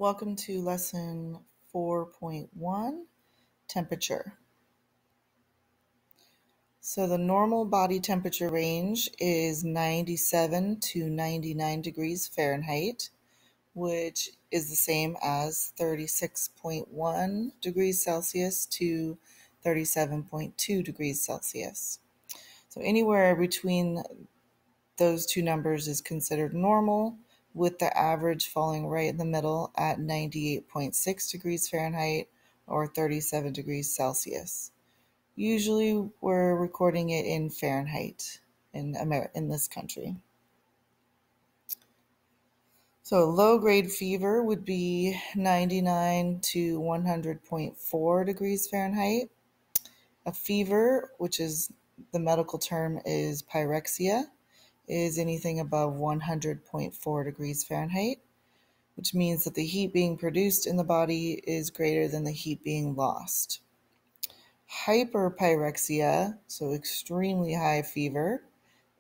Welcome to lesson 4.1, temperature. So the normal body temperature range is 97 to 99 degrees Fahrenheit, which is the same as 36.1 degrees Celsius to 37.2 degrees Celsius. So anywhere between those two numbers is considered normal, with the average falling right in the middle at 98.6 degrees Fahrenheit or 37 degrees Celsius. Usually we're recording it in Fahrenheit in this country. So low-grade fever would be 99 to 100.4 degrees Fahrenheit. A fever, which is the medical term is pyrexia, is anything above 100.4 degrees Fahrenheit, which means that the heat being produced in the body is greater than the heat being lost. Hyperpyrexia, so extremely high fever,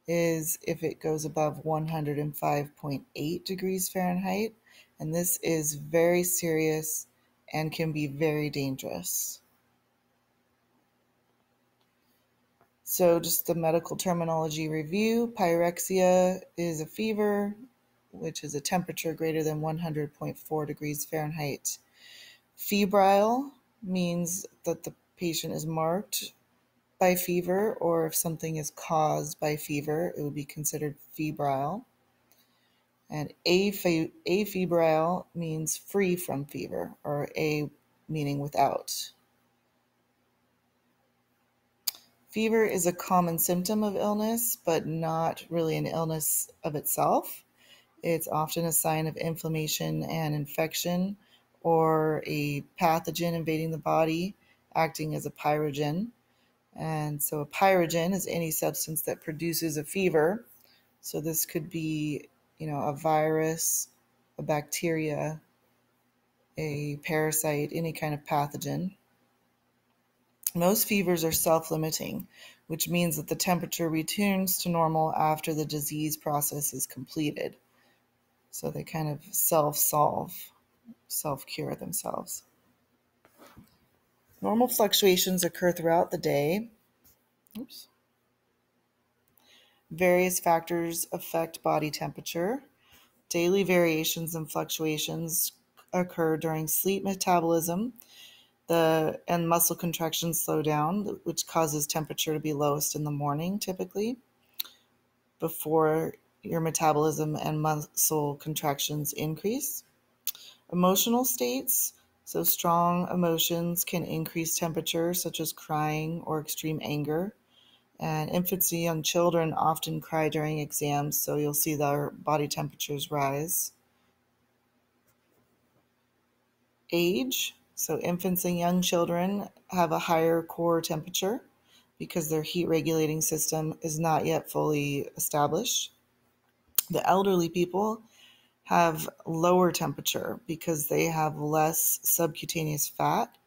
is if it goes above 105.8 degrees Fahrenheit, and this is very serious and can be very dangerous. So just the medical terminology review, pyrexia is a fever, which is a temperature greater than 100.4 degrees Fahrenheit. Febrile means that the patient is marked by fever, or if something is caused by fever, it would be considered febrile. And afebrile means free from fever, or a meaning without. Fever is a common symptom of illness, but not really an illness of itself. It's often a sign of inflammation and infection, or a pathogen invading the body, acting as a pyrogen. And so a pyrogen is any substance that produces a fever. So this could be, a virus, a bacteria, a parasite, any kind of pathogen. Most fevers are self-limiting, which means that the temperature returns to normal after the disease process is completed. So they kind of self-solve, self-cure themselves. Normal fluctuations occur throughout the day. Various factors affect body temperature. Daily variations and fluctuations occur during sleep metabolism, and muscle contractions slow down, which causes temperature to be lowest in the morning typically, before your metabolism and muscle contractions increase. Emotional states, so strong emotions can increase temperature, such as crying or extreme anger. And infants and young children often cry during exams, so you'll see their body temperatures rise. Age, so infants and young children have a higher core temperature because their heat regulating system is not yet fully established. The elderly people have lower temperature because they have less subcutaneous fat.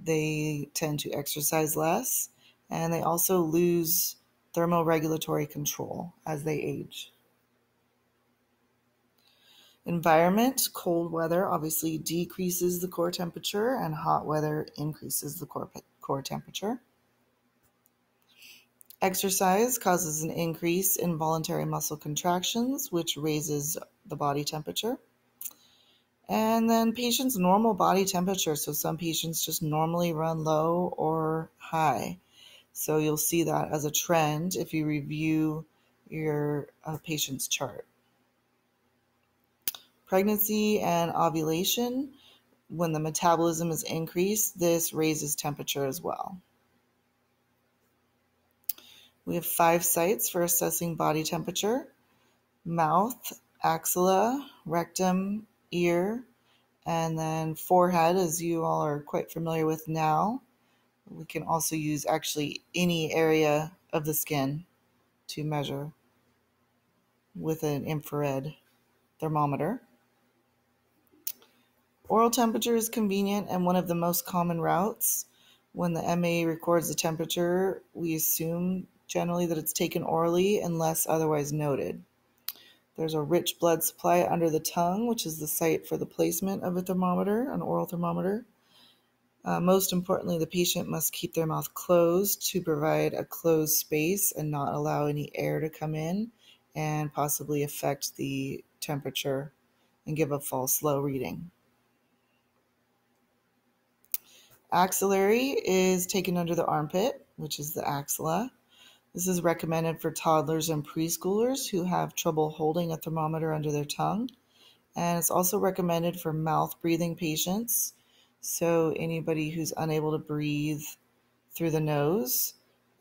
They tend to exercise less, and they also lose thermoregulatory control as they age. Environment, cold weather obviously decreases the core temperature, and hot weather increases the core temperature. Exercise causes an increase in voluntary muscle contractions, which raises the body temperature. And then patients' normal body temperature. So some patients just normally run low or high. So you'll see that as a trend if you review your patient's chart. Pregnancy and ovulation, when the metabolism is increased, this raises temperature as well. We have 5 sites for assessing body temperature: mouth, axilla, rectum, ear, and then forehead, as you all are quite familiar with now. We can also use actually any area of the skin to measure with an infrared thermometer. Oral temperature is convenient and one of the most common routes. When the MA records the temperature, we assume generally that it's taken orally unless otherwise noted. There's a rich blood supply under the tongue, which is the site for the placement of a thermometer, an oral thermometer. Most importantly, the patient must keep their mouth closed to provide a closed space and not allow any air to come in and possibly affect the temperature and give a false low reading. Axillary is taken under the armpit, which is the axilla. This is recommended for toddlers and preschoolers who have trouble holding a thermometer under their tongue. And it's also recommended for mouth breathing patients. So anybody who's unable to breathe through the nose,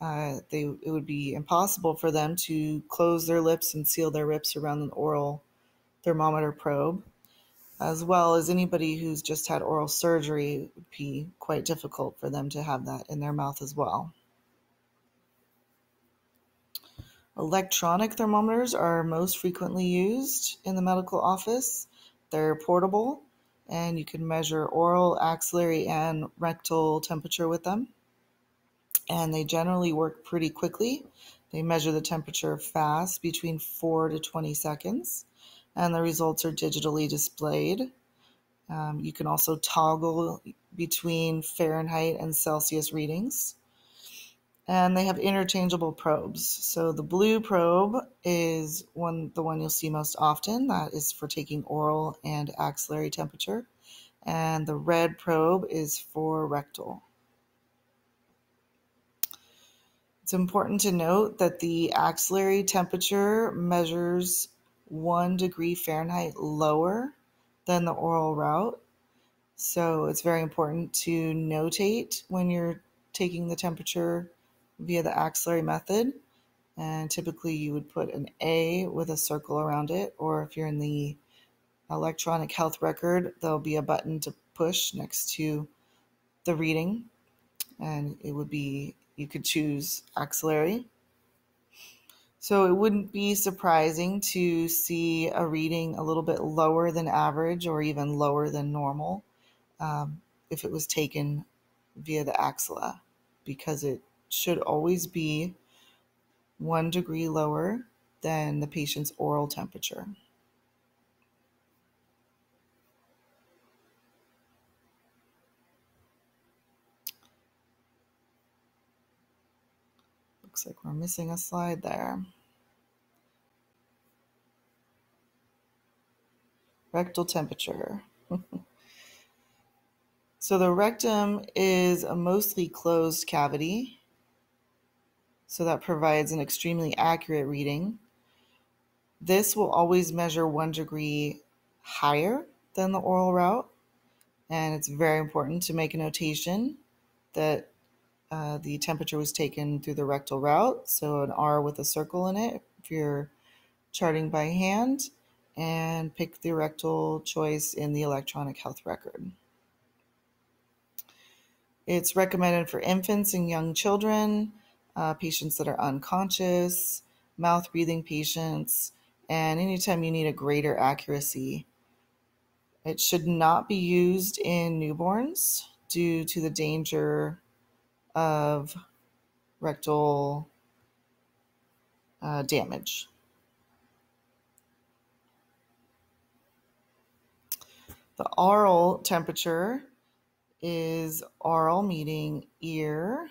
it would be impossible for them to close their lips and seal their lips around an oral thermometer probe. As well as anybody who's just had oral surgery, it would be quite difficult for them to have that in their mouth as well. Electronic thermometers are most frequently used in the medical office. They're portable, and you can measure oral, axillary, and rectal temperature with them. And they generally work pretty quickly. They measure the temperature fast, between 4 to 20 seconds, and the results are digitally displayed. You can also toggle between Fahrenheit and Celsius readings. And they have interchangeable probes. So the blue probe is the one you'll see most often. That is for taking oral and axillary temperature. And the red probe is for rectal. It's important to note that the axillary temperature measures 1 degree Fahrenheit lower than the oral route. So it's very important to notate when you're taking the temperature via the axillary method. And typically you would put an A with a circle around it, or if you're in the electronic health record, there'll be a button to push next to the reading, and you could choose axillary. So it wouldn't be surprising to see a reading a little bit lower than average or even lower than normal if it was taken via the axilla, because it should always be 1 degree lower than the patient's oral temperature. Looks like we're missing a slide there. Rectal temperature. So the rectum is a mostly closed cavity, so that provides an extremely accurate reading. This will always measure 1 degree higher than the oral route, and it's very important to make a notation that the temperature was taken through the rectal route, so an R with a circle in it if you're charting by hand, and pick the rectal choice in the electronic health record. It's recommended for infants and young children, patients that are unconscious, mouth breathing patients, and anytime you need a greater accuracy. It should not be used in newborns due to the danger of rectal damage. The oral temperature is oral, meaning ear.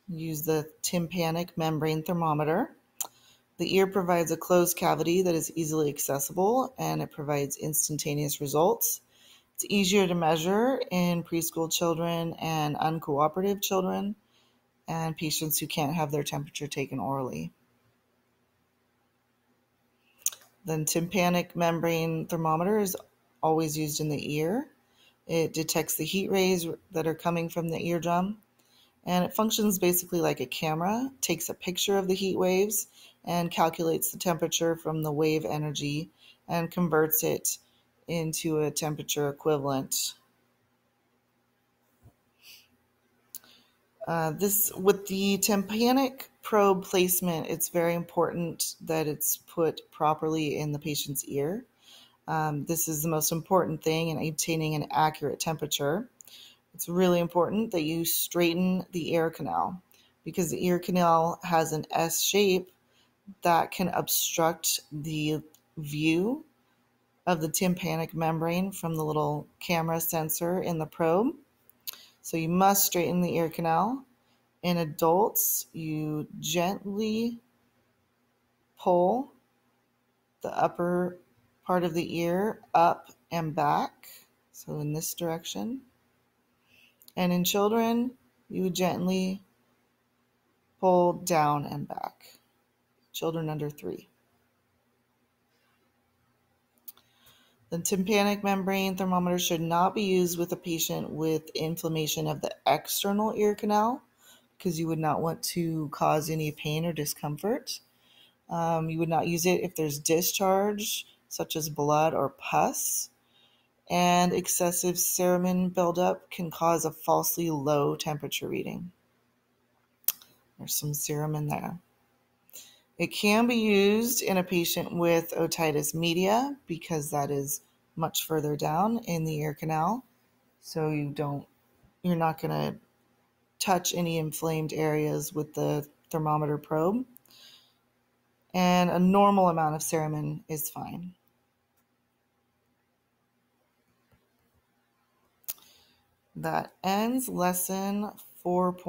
Use the tympanic membrane thermometer. The ear provides a closed cavity that is easily accessible, and it provides instantaneous results. It's easier to measure in preschool children and uncooperative children and patients who can't have their temperature taken orally. The tympanic membrane thermometer is always used in the ear. It detects the heat rays that are coming from the eardrum, and it functions basically like a camera, takes a picture of the heat waves and calculates the temperature from the wave energy and converts it into a temperature equivalent. With the tympanic probe placement, it's very important that it's put properly in the patient's ear. This is the most important thing in obtaining an accurate temperature. It's really important that you straighten the ear canal, because the ear canal has an S shape that can obstruct the view of the tympanic membrane from the little camera sensor in the probe. So you must straighten the ear canal. In adults, you gently pull the upper part of the ear up and back, so in this direction. And in children, you gently pull down and back, children under 3. The tympanic membrane thermometer should not be used with a patient with inflammation of the external ear canal because you would not want to cause any pain or discomfort. You would not use it if there's discharge, such as blood or pus. And excessive cerumen buildup can cause a falsely low temperature reading. There's some serum in there. It can be used in a patient with otitis media because that is much further down in the ear canal. So you're not going to touch any inflamed areas with the thermometer probe. And a normal amount of cerumen is fine. That ends lesson 4.1.